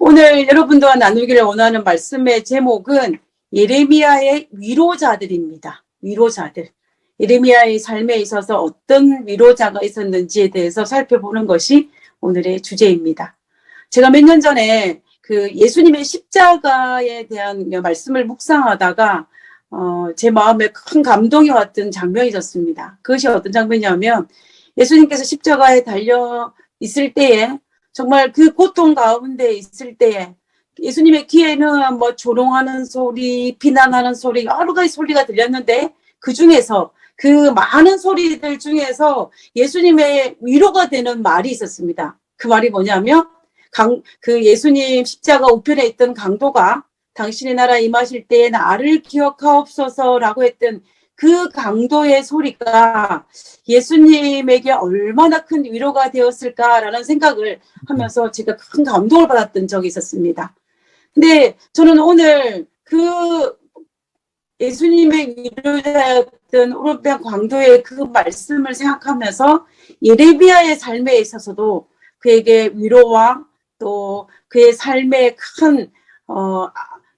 오늘 여러분들과 나누기를 원하는 말씀의 제목은 예레미야의 위로자들입니다. 위로자들. 예레미야의 삶에 있어서 어떤 위로자가 있었는지에 대해서 살펴보는 것이 오늘의 주제입니다. 제가 몇 년 전에 그 예수님의 십자가에 대한 말씀을 묵상하다가 제 마음에 큰 감동이 왔던 장면이 있었습니다. 그것이 어떤 장면이냐면 예수님께서 십자가에 달려 있을 때에 정말 그 고통 가운데 있을 때에 예수님의 귀에는 뭐 조롱하는 소리, 비난하는 소리, 여러 가지 소리가 들렸는데 그 중에서 그 많은 소리들 중에서 예수님의 위로가 되는 말이 있었습니다. 그 말이 뭐냐면 그 예수님 십자가 우편에 있던 강도가 당신의 나라에 임하실 때에 나를 기억하옵소서라고 했던 그 강도의 소리가 예수님에게 얼마나 큰 위로가 되었을까라는 생각을 하면서 제가 큰 감동을 받았던 적이 있었습니다. 근데 저는 오늘 그 예수님의 위로자였던 오르변 강도의 그 말씀을 생각하면서 예레미야의 삶에 있어서도 그에게 위로와 또 그의 삶에 큰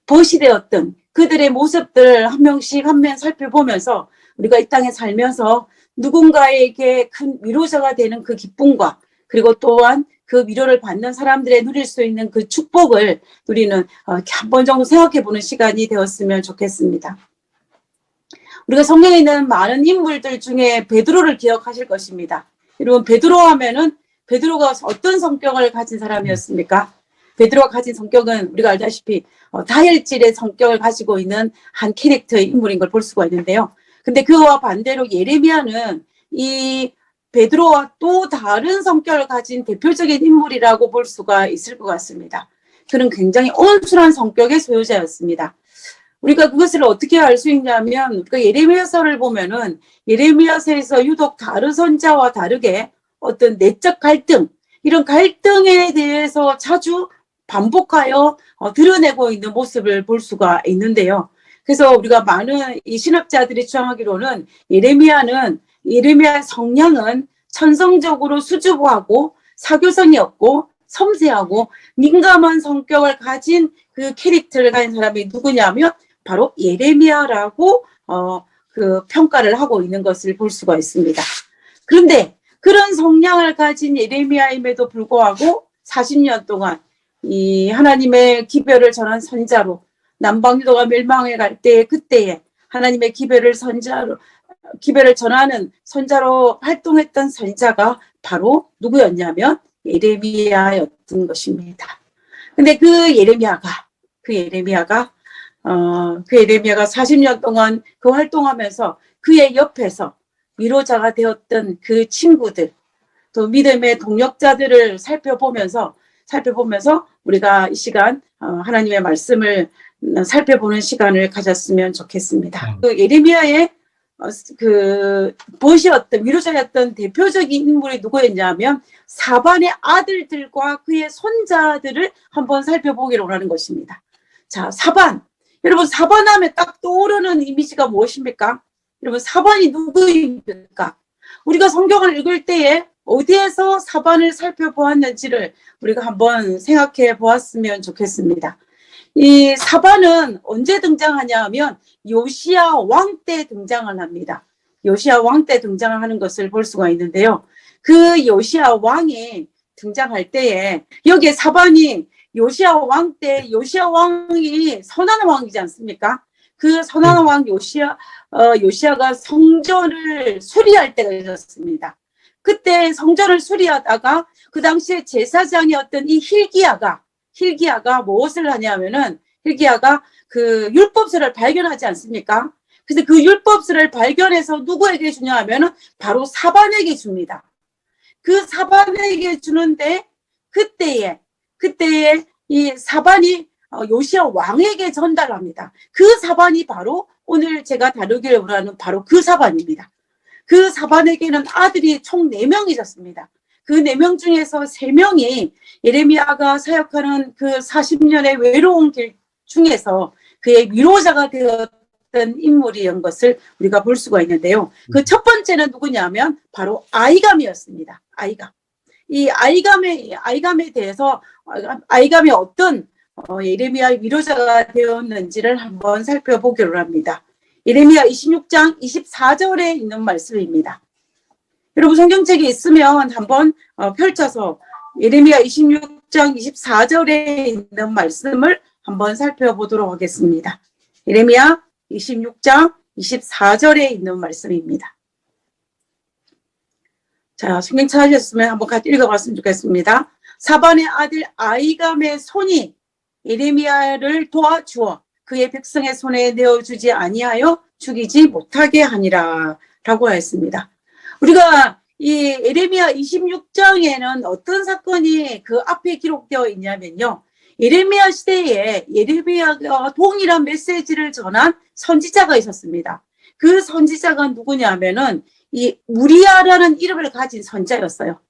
벗이 되었던 그들의 모습들 한 명씩 한 명 살펴보면서 우리가 이 땅에 살면서 누군가에게 큰 위로자가 되는 그 기쁨과 그리고 또한 그 위로를 받는 사람들의 누릴 수 있는 그 축복을 우리는 한 번 정도 생각해 보는 시간이 되었으면 좋겠습니다. 우리가 성경에 있는 많은 인물들 중에 베드로를 기억하실 것입니다. 여러분 베드로 하면은 베드로가 어떤 성격을 가진 사람이었습니까? 베드로가 가진 성격은 우리가 알다시피 다혈질의 성격을 가지고 있는 한 캐릭터의 인물인 걸 볼 수가 있는데요. 근데 그와 반대로 예레미야는 이 베드로와 또 다른 성격을 가진 대표적인 인물이라고 볼 수가 있을 것 같습니다. 그는 굉장히 온순한 성격의 소유자였습니다. 우리가 그것을 어떻게 알 수 있냐면 그 예레미야서를 보면은 예레미야서에서 유독 다른 선자와 다르게 어떤 내적 갈등, 이런 갈등에 대해서 자주 반복하여 드러내고 있는 모습을 볼 수가 있는데요. 그래서 우리가 많은 이 신학자들이 주장하기로는 예레미야의 성향은 천성적으로 수줍어하고 사교성이 없고 섬세하고 민감한 성격을 가진 그 캐릭터를 가진 사람이 누구냐면 바로 예레미야라고 그 평가를 하고 있는 것을 볼 수가 있습니다. 그런데 그런 성향을 가진 예레미야임에도 불구하고 40년 동안 이 하나님의 기별을 전한 선자로 남방유도가 멸망해 갈 때 그때에 하나님의 기별을 전하는 선자로 활동했던 선자가 바로 누구였냐면 예레미야였던 것입니다. 근데 그 예레미야가 40년 동안 그 활동하면서 그의 옆에서 위로자가 되었던 그 친구들, 또 믿음의 동역자들을 살펴보면서 우리가 이 시간 하나님의 말씀을 살펴보는 시간을 가졌으면 좋겠습니다. 그 예레미야의 그 벗이었던 위로자였던 대표적인 인물이 누구였냐면 사반의 아들들과 그의 손자들을 한번 살펴보기로 원하는 것입니다. 자, 사반. 여러분 사반하면 딱 떠오르는 이미지가 무엇입니까? 여러분 사반이 누구입니까? 우리가 성경을 읽을 때에 어디에서 사반을 살펴보았는지를 우리가 한번 생각해 보았으면 좋겠습니다. 이 사반은 언제 등장하냐 하면 요시야 왕 때 등장을 합니다. 요시야 왕 때 등장을 하는 것을 볼 수가 있는데요. 그 요시야 왕이 등장할 때에 여기에 사반이 요시야 왕 때 요시야 왕이 선한 왕이지 않습니까? 그 선한 왕 요시야가 성전을 수리할 때가 있었습니다. 그때 성전을 수리하다가 그 당시에 제사장이었던 이 힐기야가 무엇을 하냐면은 힐기야가 그 율법서를 발견하지 않습니까? 그래서 그 율법서를 발견해서 누구에게 주냐 하면은 바로 사반에게 줍니다. 그 사반에게 주는데 그때에 이 사반이 요시야 왕에게 전달합니다. 그 사반이 바로 오늘 제가 다루기를 원하는 바로 그 사반입니다. 그 사반에게는 아들이 총 4명이 있었습니다. 그 4명 중에서 3명이 예레미야가 사역하는 그 40년의 외로운 길 중에서 그의 위로자가 되었던 인물이었던 것을 우리가 볼 수가 있는데요. 그 첫 번째는 누구냐면 바로 아이감이었습니다. 아이감. 이 아이감에 대해서 아이감이 어떤 예레미야의 위로자가 되었는지를 한번 살펴보기로 합니다. 예레미야 26장 24절에 있는 말씀입니다. 여러분 성경책에 있으면 한번 펼쳐서 예레미야 26장 24절에 있는 말씀을 한번 살펴보도록 하겠습니다. 예레미야 26장 24절에 있는 말씀입니다. 자, 성경 찾으셨으면 한번 같이 읽어봤으면 좋겠습니다. 사반의 아들 아이감의 손이 예레미야를 도와주어 그의 백성의 손에 내어주지 아니하여 죽이지 못하게 하니라 라고 하였습니다. 우리가 이 예레미야 26장에는 어떤 사건이 그 앞에 기록되어 있냐면요. 예레미야 시대에 예레미야가 동일한 메시지를 전한 선지자가 있었습니다. 그 선지자가 누구냐면은 이 우리야라는 이름을 가진 선지자였어요.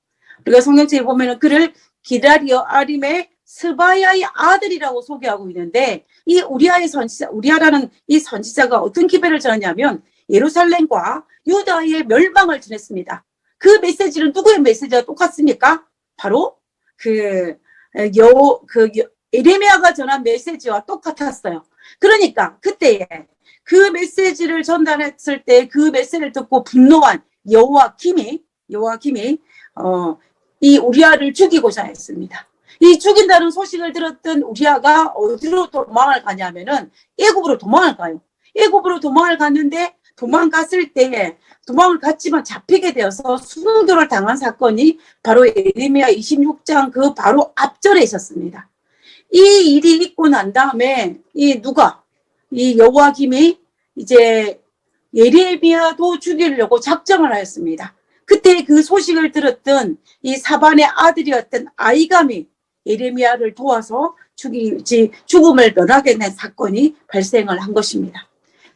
우리가 성경책에 보면은 그를 기다리어 아림의 스바야의 아들이라고 소개하고 있는데 이 우리야의 선지자, 우리야라는 이 선지자가 어떤 기별을 전하냐면 예루살렘과 유다의 멸망을 전했습니다. 그 메시지는 누구의 메시지가 똑같습니까? 바로 예레미야가 전한 메시지와 똑같았어요. 그러니까 그때에 그 메시지를 전달했을 때 그 메시지를 듣고 분노한 여호야김이 이 우리야를 죽이고자 했습니다. 이 죽인다는 소식을 들었던 우리야가 어디로 도망을 가냐면은 애굽으로 도망을 가요. 애굽으로 도망을 갔는데 도망갔을 때 도망을 갔지만 잡히게 되어서 순교를 당한 사건이 바로 예레미야 26장 그 바로 앞절에 있었습니다. 이 일이 있고 난 다음에 이 여호야김이 이제 예레미야도 죽이려고 작정을 하였습니다. 그때 그 소식을 들었던 이 사반의 아들이었던 아이감이 예레미야를 도와서 죽음을 면하게 된 사건이 발생을 한 것입니다.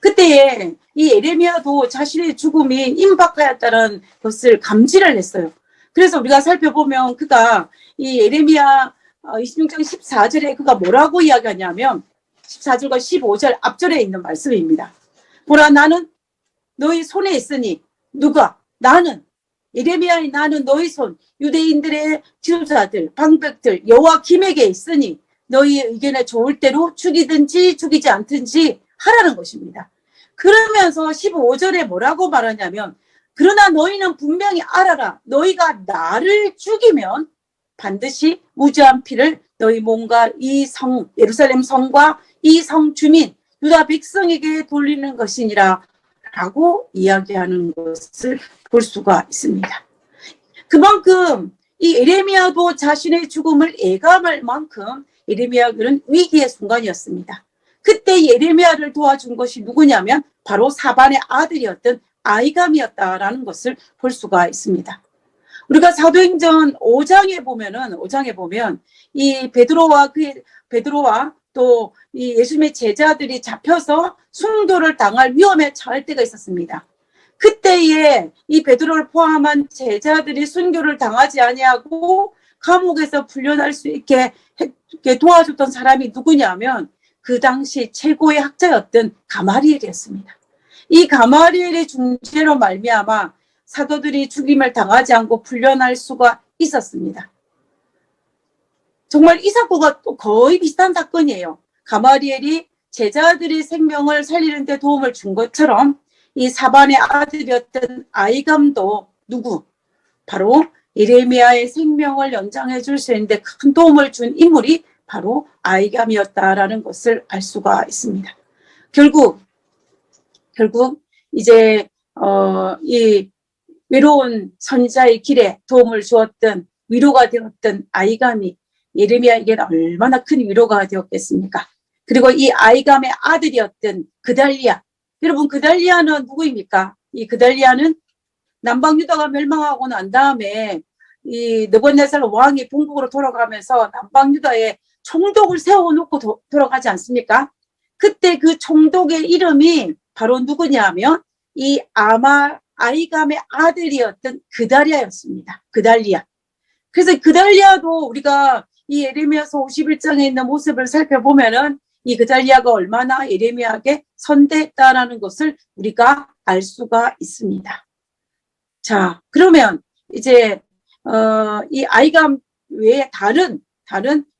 그때에 이 예레미야도 자신의 죽음이 임박하였다는 것을 감지를 했어요. 그래서 우리가 살펴보면 그가 이 예레미야 26장 14절에 그가 뭐라고 이야기하냐면 14절과 15절 앞절에 있는 말씀입니다. 보라 나는 너희 손에 있으니 누가 나는 예레미야의 나는 너희 손 유대인들의 지도자들 방백들 여호야김에게 있으니 너희의 의견에 좋을 대로 죽이든지 죽이지 않든지 하라는 것입니다. 그러면서 15절에 뭐라고 말하냐면 그러나 너희는 분명히 알아라. 너희가 나를 죽이면 반드시 무죄한 피를 너희 몸과 이 성 예루살렘 성과 이 성 주민 유다 백성에게 돌리는 것이니라 라고 이야기하는 것을 볼 수가 있습니다. 그만큼 이 예레미야도 자신의 죽음을 예감할 만큼 예레미야는 위기의 순간이었습니다. 그때 예레미야를 도와준 것이 누구냐면 바로 사반의 아들이었던 아이감이었다라는 것을 볼 수가 있습니다. 우리가 사도행전 5장에 보면 이 베드로와 또 이 예수님의 제자들이 잡혀서 순교를 당할 위험에 처할 때가 있었습니다. 그때에 이 베드로를 포함한 제자들이 순교를 당하지 아니하고 감옥에서 풀려날 수 있게 도와줬던 사람이 누구냐면 그 당시 최고의 학자였던 가마리엘이었습니다. 이 가마리엘의 중재로 말미암아 사도들이 죽임을 당하지 않고 풀려날 수가 있었습니다. 정말 이 사건과 또 거의 비슷한 사건이에요. 가마리엘이 제자들의 생명을 살리는 데 도움을 준 것처럼 이 사반의 아들이었던 아이감도 바로 예레미야의 생명을 연장해 줄 수 있는데 큰 도움을 준 인물이 바로 아이감이었다라는 것을 알 수가 있습니다. 결국 이제 이 외로운 선지자의 길에 도움을 주었던 위로가 되었던 아이감이 예레미야에게는 얼마나 큰 위로가 되었겠습니까? 그리고 이 아이감의 아들이었던 그달리야. 여러분 그달리야는 누구입니까? 이 그달리야는 남방 유다가 멸망하고 난 다음에 이 느부갓네살 왕이 본국으로 돌아가면서 남방 유다에 총독을 세워놓고 돌아가지 않습니까? 그때 그 총독의 이름이 바로 누구냐면 이 아이감의 아들이었던 그달리야였습니다. 그달리야. 그래서 그달리야도 우리가 이 예레미야서 51장에 있는 모습을 살펴보면은 이 그달리야가 얼마나 예레미야에게 선대했다라는 것을 우리가 알 수가 있습니다. 자, 그러면 이제 이 아이감 외에 다른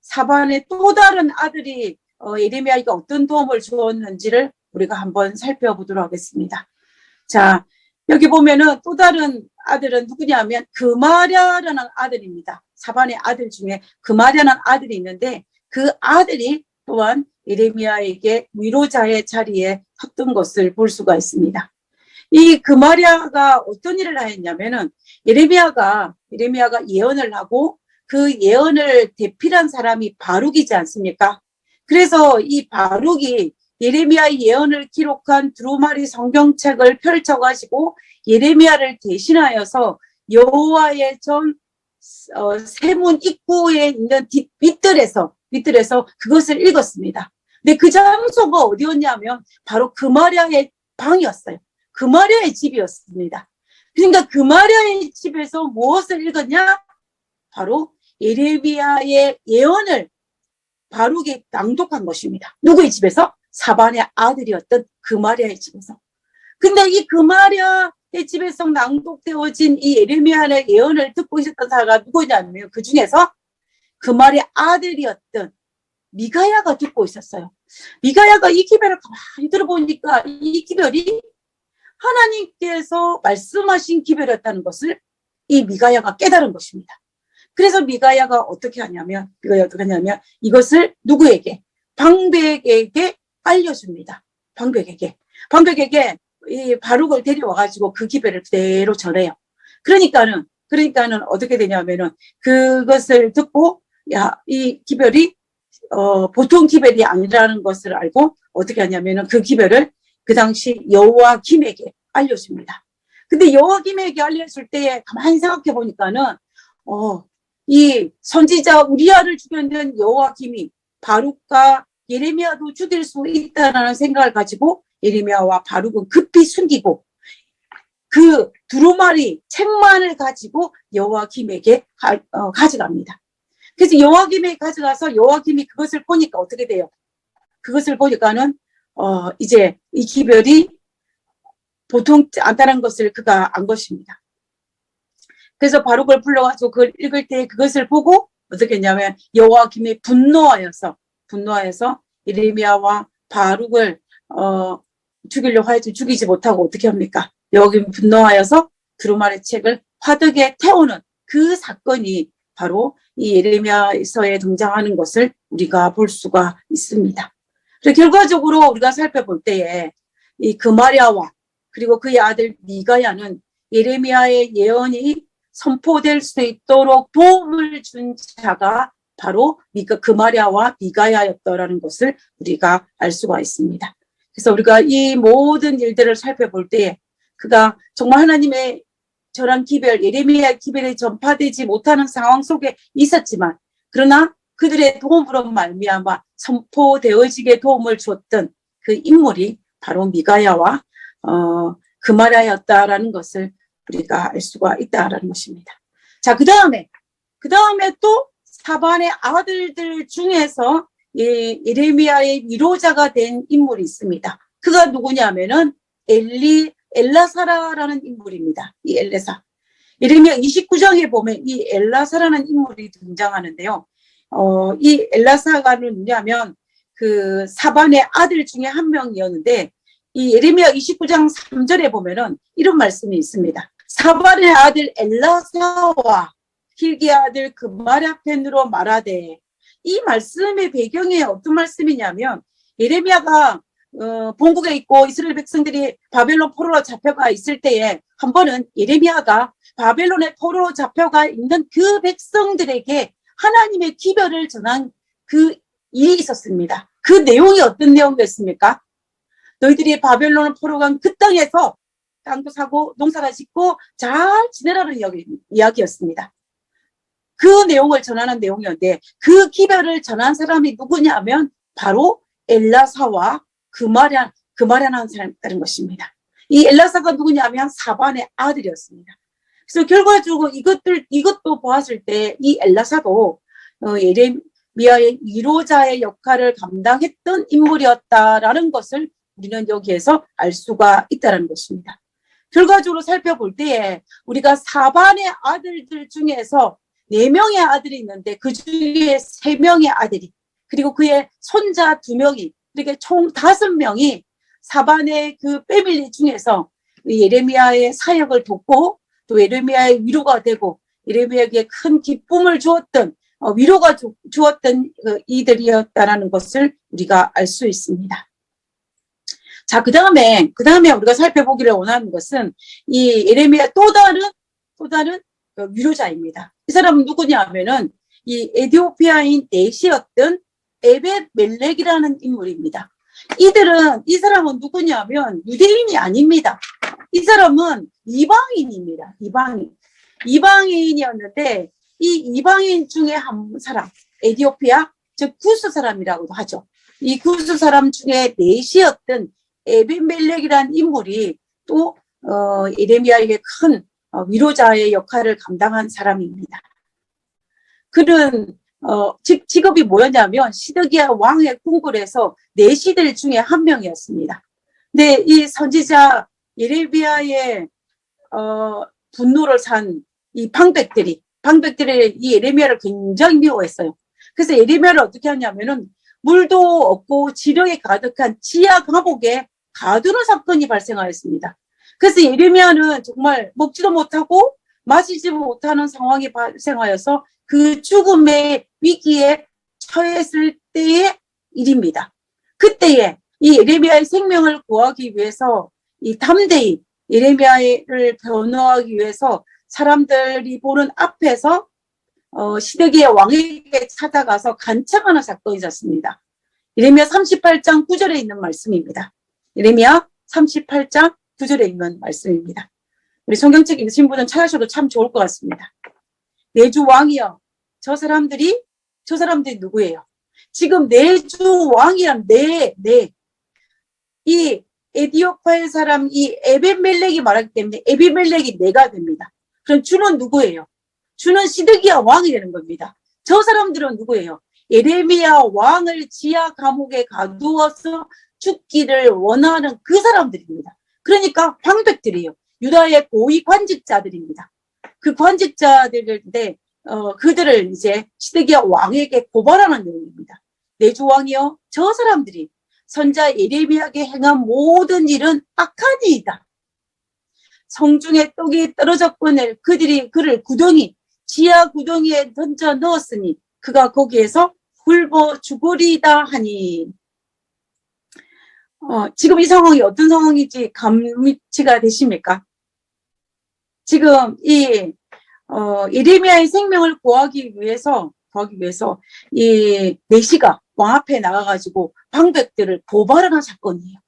사반의 또 다른 아들이 예레미야에게 어떤 도움을 주었는지를 우리가 한번 살펴보도록 하겠습니다. 자, 여기 보면은 또 다른 아들은 누구냐면 그마랴라는 아들입니다. 사반의 아들 중에 그마랴라는 아들이 있는데 그 아들이 또한 예레미야에게 위로자의 자리에 섰던 것을 볼 수가 있습니다. 이 그마랴가 어떤 일을 하였냐면은 예레미야가 예언을 하고 그 예언을 대필한 사람이 바룩이지 않습니까? 그래서 이 바룩이 예레미야의 예언을 기록한 두루마리 성경책을 펼쳐가지고 예레미야를 대신하여서 여호와의 전 세문 입구에 있는 밑들에서 그것을 읽었습니다. 근데 그 장소가 어디였냐면 바로 그마랴의 방이었어요. 그마랴의 집이었습니다. 그러니까 그마랴의 집에서 무엇을 읽었냐? 바로 예레미야의 예언을 바룩이 낭독한 것입니다. 누구의 집에서? 사반의 아들이었던 그마랴의 집에서. 근데 이 그마랴의 집에서 낭독되어진 이 예레미야의 예언을 듣고 있었던 사람이 누구냐면 그 중에서 그마랴의 아들이었던 미가야가 듣고 있었어요. 미가야가 이 기별을 가만히 들어보니까 이 기별이 하나님께서 말씀하신 기별이었다는 것을 이 미가야가 깨달은 것입니다. 그래서 미가야가 어떻게 하냐면 이것을 누구에게? 방백에게 알려줍니다. 방백에게 이 바룩을 데려와가지고 그 기별을 그대로 전해요. 그러니까는 어떻게 되냐면은 그것을 듣고 이 기별이 보통 기별이 아니라는 것을 알고 어떻게 하냐면은 그 기별을 그 당시 여호와김에게 알려줍니다. 근데 여호와김에게 알려줄 때에 가만히 생각해 보니까는 이 선지자 우리아를 죽였는 여호와김이 바룩과 예레미야도 죽일 수 있다는 생각을 가지고 예레미야와 바룩은 급히 숨기고 그 두루마리 책만을 가지고 여호와김에게 가져갑니다. 그래서 여호와김에게 가져가서 여호와김이 그것을 보니까 어떻게 돼요? 그것을 보니까는 이제 이 기별이 보통 않다는 것을 그가 안 것입니다. 그래서 바룩을 불러가지고 그걸 읽을 때 그것을 보고 어떻게 했냐면 여호와김이 분노하여서 예레미야와 바룩을 죽이려고 하여튼 죽이지 못하고 어떻게 합니까? 여호와김이 분노하여서 두루마리 책을 화덕에 태우는 그 사건이 바로 이 예레미야서에 등장하는 것을 우리가 볼 수가 있습니다. 그래서 결과적으로 우리가 살펴볼 때에 이 그마랴와 그리고 그의 아들 미가야는 예레미야의 예언이 선포될 수 있도록 도움을 준 자가 바로 그마랴와 미가야였다라는 것을 우리가 알 수가 있습니다. 그래서 우리가 이 모든 일들을 살펴볼 때에 그가 정말 하나님의 저런 기별, 예레미야의 기별이 전파되지 못하는 상황 속에 있었지만 그러나 그들의 도움으로 말미암아 선포되어지게 도움을 줬던 그 인물이 바로 미가야와 그마랴였다라는 것을 우리가 알 수가 있다라는 것입니다. 자, 그 다음에 또 사반의 아들들 중에서 예레미야의 위로자가 된 인물이 있습니다. 그가 누구냐면은 엘라사라라는 인물입니다. 이 엘라사. 예레미야 29장에 보면 이 엘라사라는 인물이 등장하는데요. 이 엘라사가는 누구냐면 그 사반의 아들 중에 한 명이었는데 이 예레미야 29장 3절에 보면은 이런 말씀이 있습니다. 사반의 아들 엘라사와 hil기의 아들 그마랴 펜으로 말하되 이 말씀의 배경이 어떤 말씀이냐면 예레미야가 본국에 있고 이스라엘 백성들이 바벨론 포로로 잡혀가 있을 때에 한 번은 예레미야가 바벨론의 포로로 잡혀가 있는 그 백성들에게 하나님의 기별을 전한 그 일이 있었습니다. 그 내용이 어떤 내용이었습니까? 너희들이 바벨론 포로 간 그 땅에서 땅도 사고 농사도 짓고 잘 지내라는 이야기였습니다. 그 내용을 전하는 내용이었는데 그 기별을 전한 사람이 누구냐면 바로 엘라사와 그마랴라는 사람이라는 것입니다. 이 엘라사가 누구냐면 사반의 아들이었습니다. 그래서 결과적으로 이것도 보았을 때 이 엘라사도 예레미야의 위로자의 역할을 감당했던 인물이었다라는 것을 우리는 여기에서 알 수가 있다는 것입니다. 결과적으로 살펴볼 때에 우리가 사반의 아들들 중에서 4명의 아들이 있는데 그 중에 3명의 아들이 그리고 그의 손자 2명이 이렇게 총 5명이 사반의 그 패밀리 중에서 예레미야의 사역을 돕고 또 예레미야의 위로가 되고 예레미야에게 큰 기쁨을 주었던 위로가 주었던 이들이었다라는 것을 우리가 알 수 있습니다. 자, 그 다음에 우리가 살펴보기를 원하는 것은 이 예레미야 또 다른 위로자입니다. 이 사람은 누구냐 하면은 이 에디오피아인 넷이었던 에벳멜렉이라는 인물입니다. 이 사람은 누구냐면 유대인이 아닙니다. 이 사람은 이방인입니다. 이방인이었는데 이 이방인 중에 한 사람, 에디오피아, 즉 구스 사람이라고도 하죠. 이 구스 사람 중에 넷이었던 에벳멜렉이라는 인물이 또 예레미야에게 큰 위로자의 역할을 감당한 사람입니다. 그는 직업이 뭐였냐면 시드기야 왕의 궁궐에서 4시들 중에 한 명이었습니다. 근데 이 선지자 예레미야의 분노를 산 이 방백들이 이 예레미야를 굉장히 미워했어요. 그래서 예레미야를 어떻게 하냐면은 물도 없고 지령에 가득한 지하 감옥에 가두는 사건이 발생하였습니다. 그래서 예레미야는 정말 먹지도 못하고 마시지 못하는 상황이 발생하여서 그 죽음의 위기에 처했을 때의 일입니다. 그때에 이 예레미야의 생명을 구하기 위해서 이 담대히 예레미야를 변호하기 위해서 사람들이 보는 앞에서 시드기야 왕에게 찾아가서 간청하는 사건이 있었습니다. 예레미야 38장 9절에 있는 말씀입니다. 예레미야 38장 9절에 있는 말씀입니다. 우리 성경책 읽으신 분은 찾으셔도 참 좋을 것 같습니다. 내주 왕이여, 저 사람들이 누구예요? 지금 내주 왕이란 이 에디오피아의 사람 이 에벳멜렉이 말하기 때문에 에벳멜렉이 내가 됩니다. 그럼 주는 누구예요? 주는 시드기야 왕이 되는 겁니다. 저 사람들은 누구예요? 예레미야 왕을 지하 감옥에 가두어서 죽기를 원하는 그 사람들입니다. 그러니까 황백들이에요. 유다의 고위 관직자들입니다. 그 관직자들인데 그들을 이제 시드기야 왕에게 고발하는 내용입니다. 내주 왕이여, 저 사람들이 선자 예레미야에게 행한 모든 일은 악한 일이다. 성중에 떡이 떨어졌거늘 그들이 그를 지하 구덩이에 던져 넣었으니 그가 거기에서 굴보 죽으리다 하니. 지금 이 상황이 어떤 상황인지 감치가 되십니까? 지금 이 예레미야의 생명을 구하기 위해서 이 내시가 왕 앞에 나가가지고 방백들을 고발하는 사건이에요.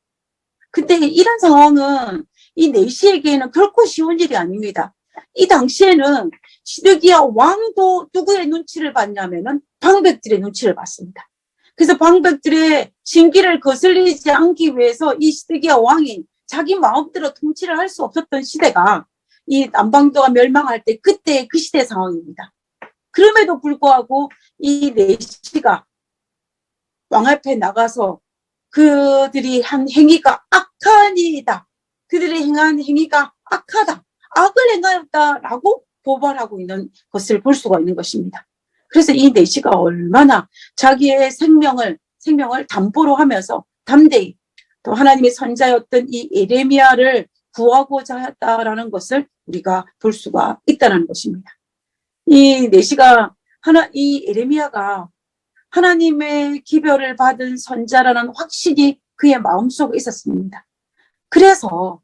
근데 이런 상황은 이 내시에게는 결코 쉬운 일이 아닙니다. 이 당시에는 시드기야 왕도 누구의 눈치를 봤냐면은 방백들의 눈치를 봤습니다. 그래서 방백들의 심기를 거슬리지 않기 위해서 이 시드기야 왕이 자기 마음대로 통치를 할 수 없었던 시대가 이 남방도가 멸망할 때 그때 그 시대 상황입니다. 그럼에도 불구하고 이 내시가 왕 앞에 나가서 그들이 한 행위가 악한 일이다. 그들이 행한 행위가 악하다. 악을 행하였다라고 고발하고 있는 것을 볼 수가 있는 것입니다. 그래서 이 내시가 얼마나 자기의 생명을 담보로 하면서 담대히 또 하나님의 선자였던 이 예레미야를 구하고자 했다라는 것을 우리가 볼 수가 있다는 것입니다. 이 내시가 이 예레미야가 하나님의 기별을 받은 선자라는 확신이 그의 마음속에 있었습니다. 그래서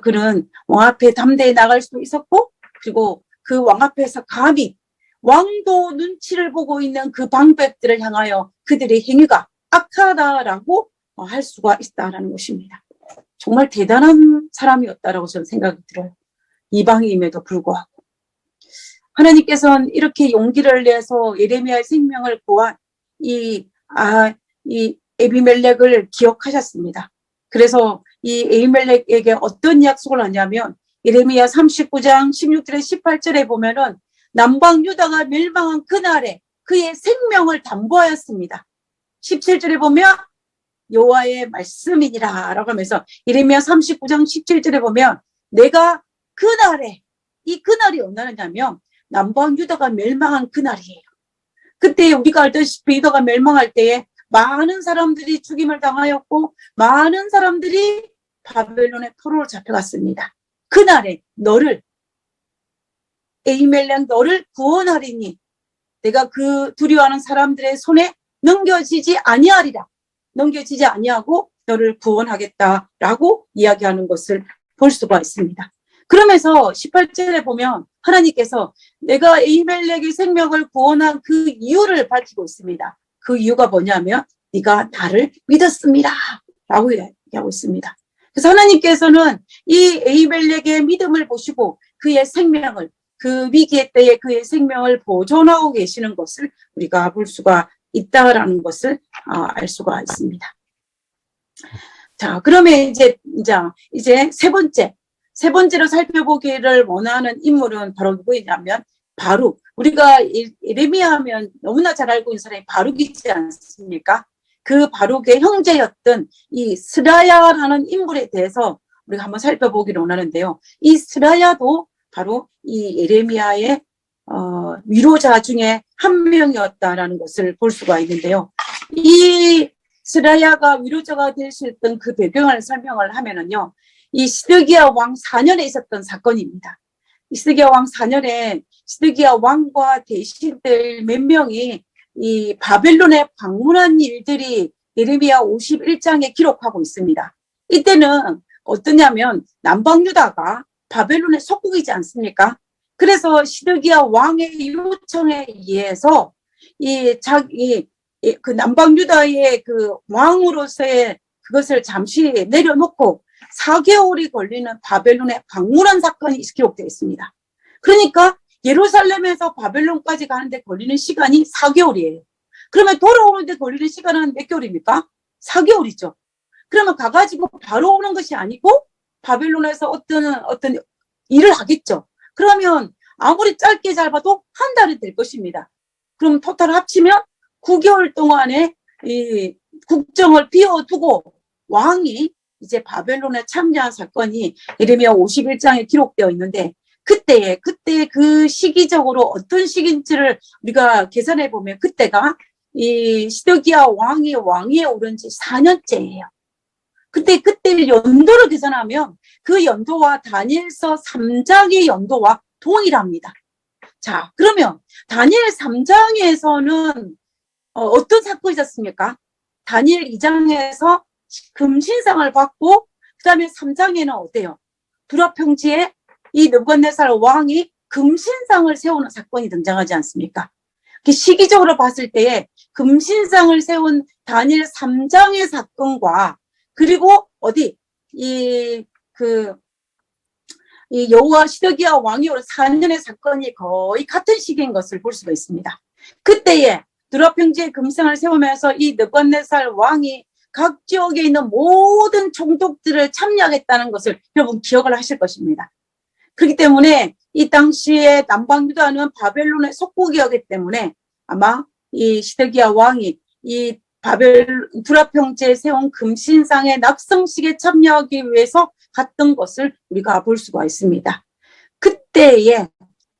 그는 왕 앞에 담대히 나갈 수 있었고, 그리고 그 왕 앞에서 감히 왕도 눈치를 보고 있는 그 방백들을 향하여 그들의 행위가 악하다라고 할 수가 있다라는 것입니다. 정말 대단한 사람이었다라고 저는 생각이 들어요. 이방인임에도 불구하고. 하나님께서는 이렇게 용기를 내서 예레미야의 생명을 구한 이 에비멜렉을 기억하셨습니다. 그래서 이 에비멜렉에게 어떤 약속을 하냐면 예레미야 39장 16절에 18절에 보면은 남방 유다가 멸망한 그날에 그의 생명을 담보하였습니다. 17절에 보면 여호와의 말씀이니라 라고 하면서 예레미야 39장 17절에 보면 내가 그날에, 이 그날이 어느 날이냐면 남방 유다가 멸망한 그날이에요. 그때 우리가 알다시피 유다가 멸망할 때에 많은 사람들이 죽임을 당하였고 많은 사람들이 바벨론의 포로로 잡혀갔습니다. 그날에 너를, 에이멜렉 너를 구원하리니 내가 그 두려워하는 사람들의 손에 넘겨지지 아니하리라. 넘겨지지 아니하고 너를 구원하겠다라고 이야기하는 것을 볼 수가 있습니다. 그러면서 18절에 보면 하나님께서 내가 에이멜렉의 생명을 구원한 그 이유를 밝히고 있습니다. 그 이유가 뭐냐면 네가 나를 믿었습니다 라고 얘기하고 있습니다. 그래서 하나님께서는 이 에이멜렉의 믿음을 보시고 그의 생명을, 그 위기의 때에 그의 생명을 보존하고 계시는 것을 우리가 볼 수가 있다라는 것을 알 수가 있습니다. 자, 그러면 이제 세 번째로 살펴보기를 원하는 인물은 바로 누구이냐면 바룩. 우리가 예레미야 하면 너무나 잘 알고 있는 사람이 바룩이지 않습니까? 그 바룩의 형제였던 이 스라야라는 인물에 대해서 우리가 한번 살펴보기를 원하는데요. 이 스라야도 바로 이 예레미야의 위로자 중에 한 명이었다라는 것을 볼 수가 있는데요. 이 스라야가 위로자가 될 수 있던 그 배경을 설명을 하면은요, 이 시드기야 왕 4년에 있었던 사건입니다. 이 시드기야 왕 4년에 시드기야 왕과 대신들 몇 명이 이 바벨론에 방문한 일들이 예레미야 51장에 기록하고 있습니다. 이때는 어떠냐면 남방 유다가 바벨론의 속국이지 않습니까? 그래서 시드기야 왕의 요청에 의해서 그 남방 유다의 그 왕으로서의 그것을 잠시 내려놓고 4개월이 걸리는 바벨론에 방문한 사건이 기록되어 있습니다. 그러니까 예루살렘에서 바벨론까지 가는데 걸리는 시간이 4개월이에요. 그러면 돌아오는데 걸리는 시간은 몇 개월입니까? 4개월이죠. 그러면 가가지고 바로 오는 것이 아니고 바벨론에서 어떤 일을 하겠죠. 그러면 아무리 짧게 잡아도 한 달이 될 것입니다. 그럼 토탈 합치면 9개월 동안에 이 국정을 비워두고 왕이 이제 바벨론에 참여한 사건이 예레미야 51장에 기록되어 있는데 그때 그 시기적으로 어떤 시기인지를 우리가 계산해 보면 그때가 이 시드기야 왕이 왕위에 오른 지 4년째예요. 그때 연도를 계산하면 그 연도와 다니엘서 3장의 연도와 동일합니다. 자, 그러면 다니엘 3장에서는 어떤 사건이 있었습니까? 다니엘 2장에서 금신상을 받고 그 다음에 3장에는 어때요? 두라 평지에 이 느부갓네살 왕이 금신상을 세우는 사건이 등장하지 않습니까? 시기적으로 봤을 때에 금신상을 세운 다니엘 3장의 사건과 그리고 이 여호와 시드기야 왕이 오른 4년의 사건이 거의 같은 시기인 것을 볼 수가 있습니다. 그때에 두라 평지에 금신상을 세우면서 이 느부갓네살 왕이 각 지역에 있는 모든 총독들을 참여하겠다는 것을 여러분 기억을 하실 것입니다. 그렇기 때문에 이 당시에 남방 유다는 바벨론의 속국이었기 때문에 아마 이 시드기야 왕이 이 두라 평지에 세운 금신상의 낙성식에 참여하기 위해서 갔던 것을 우리가 볼 수가 있습니다. 그때에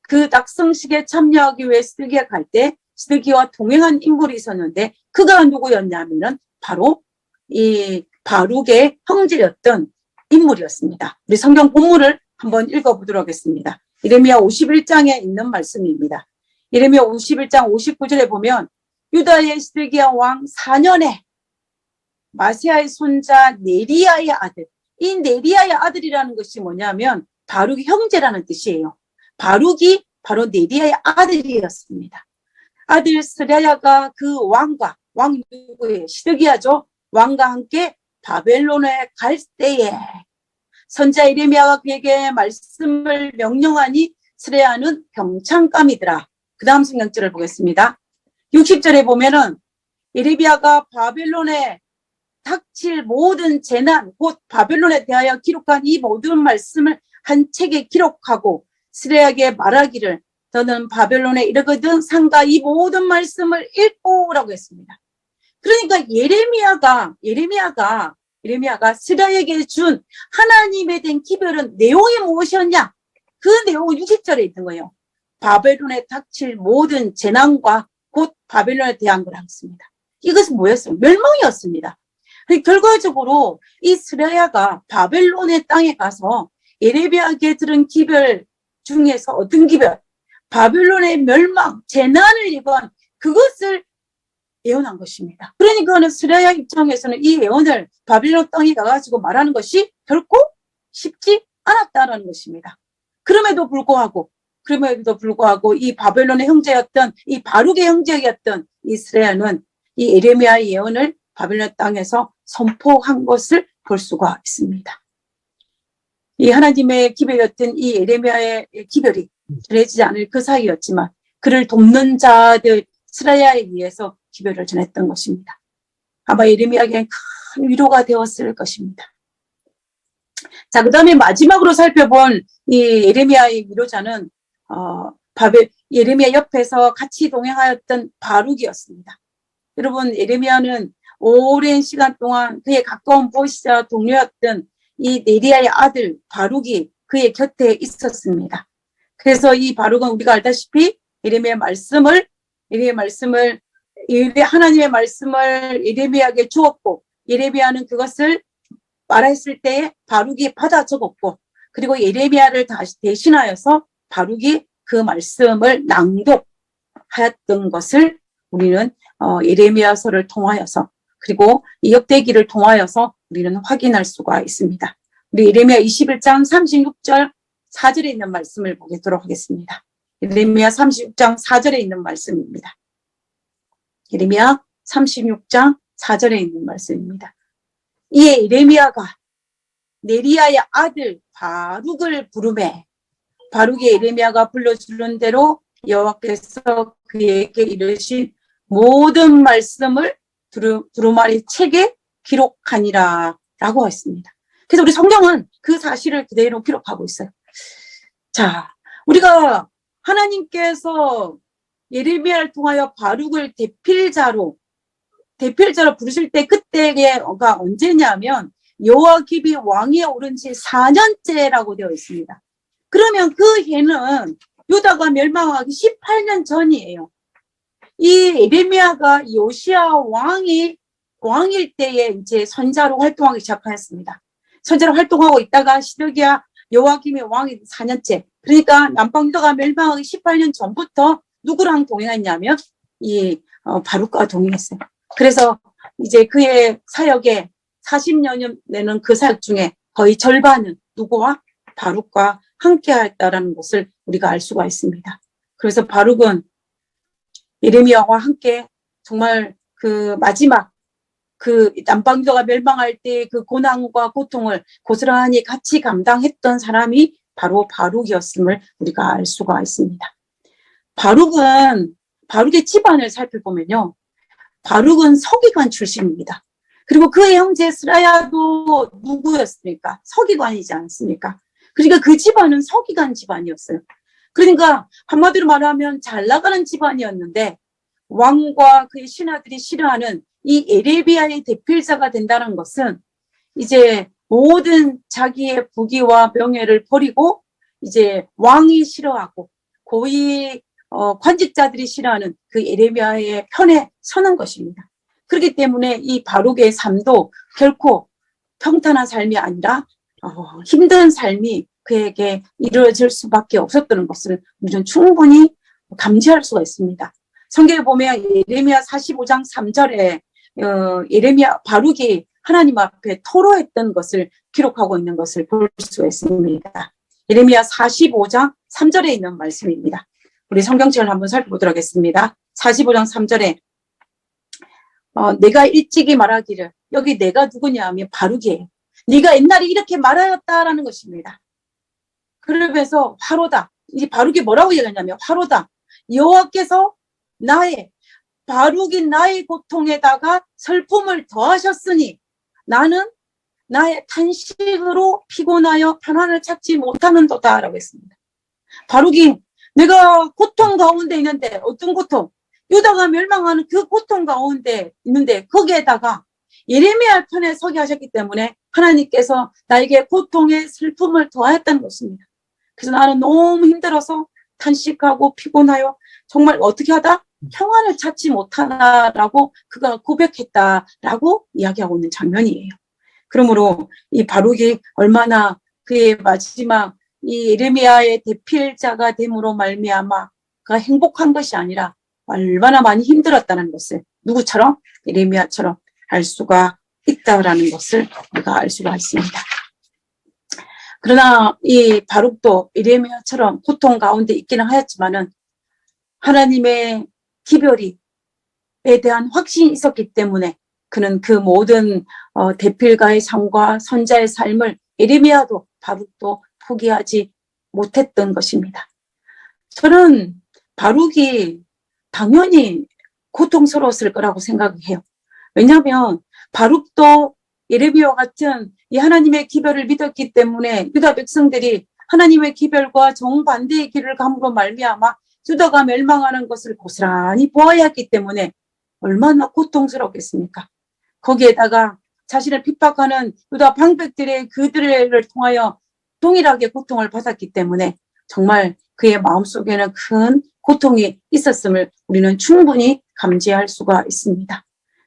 그 낙성식에 참여하기 위해 시드기야 갈 때 시드기야와 동행한 인물이 있었는데 그가 누구였냐면은 바로 이 바룩의 형제였던 인물이었습니다. 우리 성경 본문을 한번 읽어보도록 하겠습니다. 예레미야 51장에 있는 말씀입니다. 예레미야 51장 59절에 보면 유다의 시드기야 왕 4년에 마세야의 손자 네리야의 아들, 이 네리야의 아들이라는 것이 뭐냐면 바룩의 형제라는 뜻이에요. 바룩이 바로 네리야의 아들이었습니다. 아들 스라야가 그 왕 누구예요? 시드기야죠. 왕과 함께 바벨론에 갈 때에 선지자 예레미야가 그에게 말씀을 명령하니 스라야는 병창감이더라. 그 다음 성경절을 보겠습니다. 60절에 보면은 예레미야가 바벨론에 닥칠 모든 재난, 곧 바벨론에 대하여 기록한 이 모든 말씀을 한 책에 기록하고 스라야에게 말하기를 너는 바벨론에 이르거든 상가 이 모든 말씀을 읽고 라고 했습니다. 그러니까 예레미야가 예레미야가 스라야에게 준 하나님에 대한 기별은 내용이 무엇이었냐? 그 내용은 60절에 있는 거예요. 바벨론에 닥칠 모든 재난과 곧 바벨론에 대한 걸 하겠습니다. 이것은 뭐였어요? 멸망이었습니다. 결과적으로 이 스라야가 바벨론의 땅에 가서 예레미야에게 들은 기별 중에서 어떤 기별? 바벨론의 멸망, 재난을 입은 그것을 예언한 것입니다. 그러니까 스라야 입장에서는 이 예언을 바빌론 땅에 가가지고 말하는 것이 결코 쉽지 않았다는 것입니다. 그럼에도 불구하고 이 바벨론의 형제였던 이 바룩의 형제였던 이 스라야는 이 예레미야의 예언을 바벨론 땅에서 선포한 것을 볼 수가 있습니다. 이 하나님의 기별이었던 이 예레미야의 기별이 전해지지 않을 그 사이였지만 그를 돕는 자들 스라야에 의해서 기별을 전했던 것입니다. 아마 예레미야에게는 큰 위로가 되었을 것입니다. 자, 그 다음에 마지막으로 살펴본 이 예레미야의 위로자는 예레미야 옆에서 같이 동행하였던 바룩이었습니다. 여러분, 예레미야는 오랜 시간 동안 그의 가까운 보시자 동료였던 이 네리야의 아들 바룩이 그의 곁에 있었습니다. 그래서 이 바룩은 우리가 알다시피 하나님의 말씀을 예레미야에게 주었고 예레미야는 그것을 말했을 때에 바룩이 받아 적었고 그리고 예레미야를 다시 대신하여서 바룩이 그 말씀을 낭독하였던 것을 우리는 예레미야서를 통하여서 그리고 이 역대기를 통하여서 우리는 확인할 수가 있습니다. 우리 예레미야 21장 36절 4절에 있는 말씀을 보도록 하겠습니다. 예레미야 36장 4절에 있는 말씀입니다. 예레미야 36장 4절에 있는 말씀입니다. 이에 예레미야가 네리야의 아들 바룩을 부르매 바룩이 예레미야가 불러주는 대로 여호와께서 그에게 이르신 모든 말씀을 두루마리 책에 기록하니라 라고 했습니다. 그래서 우리 성경은 그 사실을 그대로 기록하고 있어요. 자, 우리가 하나님께서 예레미야를 통하여 바룩을 대필자로 부르실 때 그때가 언제냐면 여호야김이 왕위에 오른 지 4년째라고 되어 있습니다. 그러면 그 해는 유다가 멸망하기 18년 전이에요. 이 예레미야가 요시야 왕일 때에 이제 선자로 활동하기 시작하였습니다. 선자로 활동하고 있다가 시드기야 여호야김이 왕이 4년째. 그러니까 남방 유다가 멸망하기 18년 전부터 누구랑 동행했냐면 이 바룩과 동행했어요. 그래서 이제 그의 사역에 40년 되는 그 사역 중에 거의 절반은 누구와 바룩과 함께 했다라는 것을 우리가 알 수가 있습니다. 그래서 바룩은 예레미야와 함께 정말 그 마지막 그 남방 유다가 멸망할 때 그 고난과 고통을 고스란히 같이 감당했던 사람이 바로 바룩이었음을 우리가 알 수가 있습니다. 바룩의 집안을 살펴보면요. 바룩은 서기관 출신입니다. 그리고 그의 형제 스라야도 누구였습니까? 서기관이지 않습니까? 그러니까 그 집안은 서기관 집안이었어요. 그러니까 한마디로 말하면 잘 나가는 집안이었는데 왕과 그의 신하들이 싫어하는 이 예레미야의 대필자가 된다는 것은 이제 모든 자기의 부귀와 명예를 버리고 이제 왕이 싫어하고 고위 관직자들이 싫어하는 그 예레미야의 편에 서는 것입니다. 그렇기 때문에 이 바룩의 삶도 결코 평탄한 삶이 아니라 힘든 삶이 그에게 이루어질 수밖에 없었다는 것을 우리는 충분히 감지할 수가 있습니다. 성경에 보면 예레미야 45장 3절에 바룩이 하나님 앞에 토로했던 것을 기록하고 있는 것을 볼 수가 있습니다. 예레미야 45장 3절에 있는 말씀입니다. 우리 성경책을 한번 살펴보도록 하겠습니다. 45장 3절에 내가 일찍이 말하기를 여기 내가 누구냐 하면 바룩이에요. 네가 옛날에 이렇게 말하였다라는 것입니다. 그러면서 화로다. 이 바룩이 뭐라고 얘기하냐면 화로다. 여호와께서 바룩인 나의 고통에다가 슬픔을 더하셨으니 나는 나의 탄식으로 피곤하여 편안을 찾지 못하는도다 라고 했습니다. 바룩이 내가 고통 가운데 있는데 어떤 고통? 유다가 멸망하는 그 고통 가운데 있는데 거기에다가 예레미야 편에 서게 하셨기 때문에 하나님께서 나에게 고통의 슬픔을 더하였다는 것입니다. 그래서 나는 너무 힘들어서 탄식하고 피곤하여 정말 어떻게 하다 평안을 찾지 못하나라고 그가 고백했다라고 이야기하고 있는 장면이에요. 그러므로 이 바룩이 얼마나 그의 마지막 이 예레미야의 대필자가 됨으로 말미암아 그가 행복한 것이 아니라 얼마나 많이 힘들었다는 것을 누구처럼? 예레미야처럼 알 수가 있다라는 것을 우리가 알 수가 있습니다. 그러나 이 바룩도 예레미야처럼 고통 가운데 있기는 하였지만은 하나님의 기별에 대한 확신이 있었기 때문에 그는 그 모든 대필가의 삶과 선자의 삶을 예레미야도 바룩도 포기하지 못했던 것입니다. 저는 바룩이 당연히 고통스러웠을 거라고 생각해요. 왜냐하면 바룩도 예레미야와 같은 이 하나님의 기별을 믿었기 때문에 유다 백성들이 하나님의 기별과 정반대의 길을 감으로 말미암아 유다가 멸망하는 것을 고스란히 보아야 했기 때문에 얼마나 고통스럽겠습니까? 거기에다가 자신을 핍박하는 유다 방백들의 그들을 통하여 동일하게 고통을 받았기 때문에 정말 그의 마음속에는 큰 고통이 있었음을 우리는 충분히 감지할 수가 있습니다.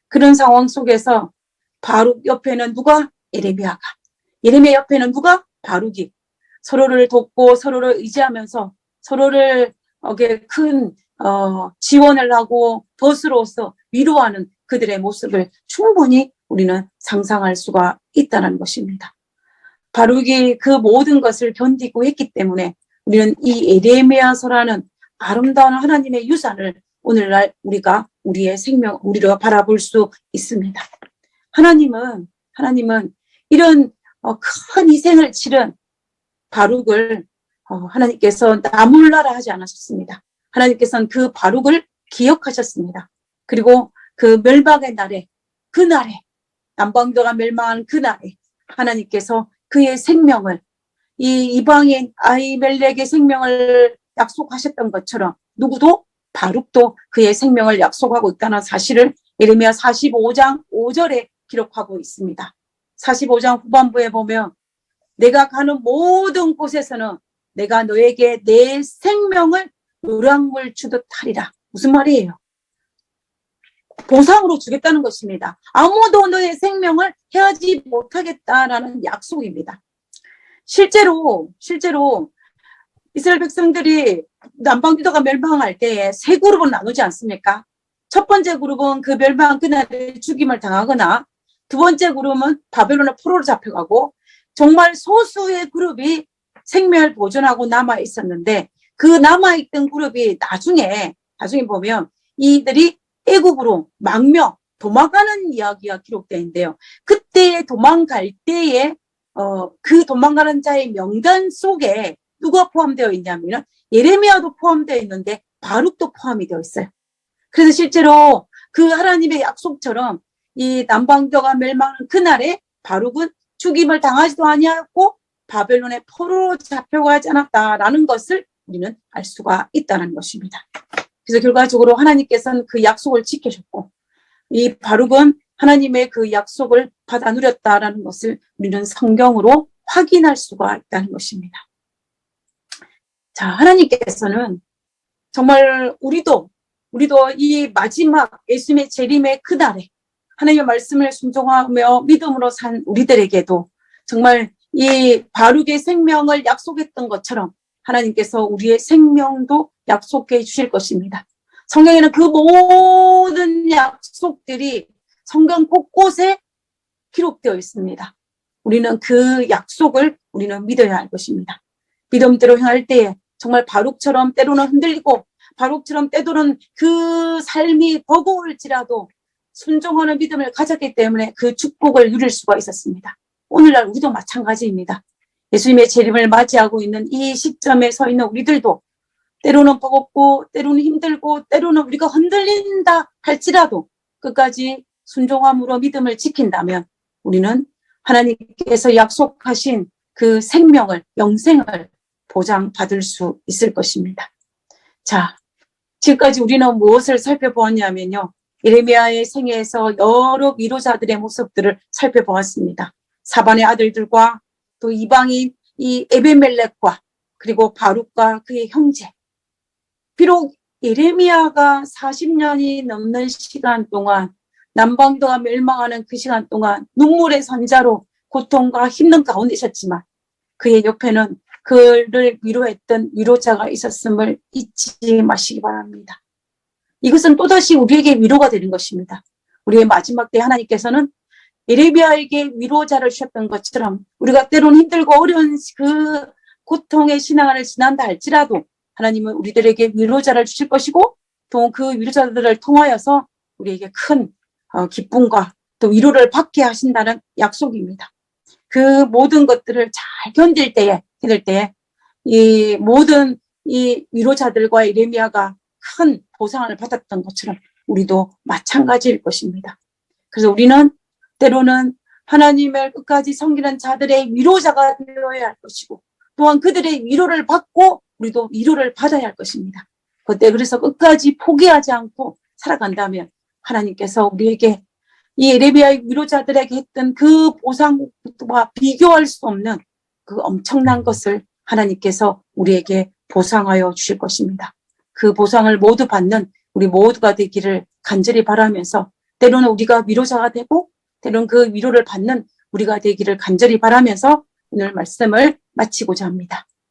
그런 상황 속에서 바룩 옆에는 누가? 예레미야가. 예레미야 옆에는 누가? 바룩이. 서로를 돕고 서로를 의지하면서 서로를 큰 지원을 하고 벗으로서 위로하는 그들의 모습을 충분히 우리는 상상할 수가 있다는 것입니다. 바룩이 그 모든 것을 견디고 했기 때문에 우리는 이 예레미야서라는 아름다운 하나님의 유산을 오늘날 우리가 우리의 생명, 우리가 바라볼 수 있습니다. 하나님은 이런 큰 희생을 치른 바룩을 하나님께서 나몰라라 하지 않으셨습니다. 하나님께서는 그 바룩을 기억하셨습니다. 그리고 그 멸망의 날에, 그날에, 남방도가 멸망한 그날에 하나님께서 그의 생명을, 이 이방인 아히멜렉의 생명을 약속하셨던 것처럼 누구도 바룩도 그의 생명을 약속하고 있다는 사실을 예레미야 45장 5절에 기록하고 있습니다. 45장 후반부에 보면 내가 가는 모든 곳에서는 내가 너에게 내 생명을 노랑물 주듯 하리라. 무슨 말이에요? 보상으로 주겠다는 것입니다. 아무도 너의 생명을 해하지 못하겠다라는 약속입니다. 실제로 이스라엘 백성들이 남방유다가 멸망할 때에 세 그룹으로 나누지 않습니까? 첫 번째 그룹은 그 멸망 그날에 죽임을 당하거나 두 번째 그룹은 바벨론의 포로로 잡혀가고 정말 소수의 그룹이 생명을 보존하고 남아 있었는데 그 남아있던 그룹이 나중에 보면 이들이 애국으로 망명 도망가는 이야기가 기록되어 있는데요. 그때 도망갈 때에 그 도망가는 자의 명단 속에 누가 포함되어 있냐면 예레미야도 포함되어 있는데 바룩도 포함이 되어 있어요. 그래서 실제로 그 하나님의 약속처럼 이 남방도가 멸망하는 그날에 바룩은 죽임을 당하지도 아니하였고 바벨론의 포로로 잡혀가지 않았다라는 것을 우리는 알 수가 있다는 것입니다. 그래서 결과적으로 하나님께서는 그 약속을 지켜줬고 이 바룩은 하나님의 그 약속을 받아 누렸다라는 것을 우리는 성경으로 확인할 수가 있다는 것입니다. 자, 하나님께서는 정말 우리도 이 마지막 예수님의 재림의 그날에 하나님의 말씀을 순종하며 믿음으로 산 우리들에게도 정말 이 바룩의 생명을 약속했던 것처럼 하나님께서 우리의 생명도 약속해 주실 것입니다. 성경에는 그 모든 약속들이 성경 곳곳에 기록되어 있습니다. 우리는 그 약속을 우리는 믿어야 할 것입니다. 믿음대로 행할 때에 정말 바룩처럼 때로는 흔들리고 바룩처럼 때로는 그 삶이 버거울지라도 순종하는 믿음을 가졌기 때문에 그 축복을 누릴 수가 있었습니다. 오늘날 우리도 마찬가지입니다. 예수님의 재림을 맞이하고 있는 이 시점에 서 있는 우리들도 때로는 버겁고 때로는 힘들고 때로는 우리가 흔들린다 할지라도 끝까지 순종함으로 믿음을 지킨다면 우리는 하나님께서 약속하신 그 생명을, 영생을 보장받을 수 있을 것입니다. 자, 지금까지 우리는 무엇을 살펴보았냐면요. 예레미야의 생애에서 여러 위로자들의 모습들을 살펴보았습니다. 사반의 아들들과 또 이방인 이 에베멜렉과 그리고 바룩과 그의 형제. 비록 예레미야가 40년이 넘는 시간 동안 남방도가 멸망하는 그 시간 동안 눈물의 선자로 고통과 힘든 가운데 있었지만 그의 옆에는 그를 위로했던 위로자가 있었음을 잊지 마시기 바랍니다. 이것은 또다시 우리에게 위로가 되는 것입니다. 우리의 마지막 때 하나님께서는 예레미야에게 위로자를 주셨던 것처럼 우리가 때로는 힘들고 어려운 그 고통의 신앙을 지난다 할지라도 하나님은 우리들에게 위로자를 주실 것이고 또 그 위로자들을 통하여서 우리에게 큰 기쁨과 또 위로를 받게 하신다는 약속입니다. 그 모든 것들을 잘 견딜 때에 이 모든 이 위로자들과 예레미야가 큰 보상을 받았던 것처럼 우리도 마찬가지일 것입니다. 그래서 우리는 때로는 하나님을 끝까지 섬기는 자들의 위로자가 되어야 할 것이고 또한 그들의 위로를 받고 우리도 위로를 받아야 할 것입니다. 그때 그래서 끝까지 포기하지 않고 살아간다면 하나님께서 우리에게 이 예레미야의 위로자들에게 했던 그 보상과 비교할 수 없는 그 엄청난 것을 하나님께서 우리에게 보상하여 주실 것입니다. 그 보상을 모두 받는 우리 모두가 되기를 간절히 바라면서 때로는 우리가 위로자가 되고 때로는 그 위로를 받는 우리가 되기를 간절히 바라면서 오늘 말씀을 마치고자 합니다.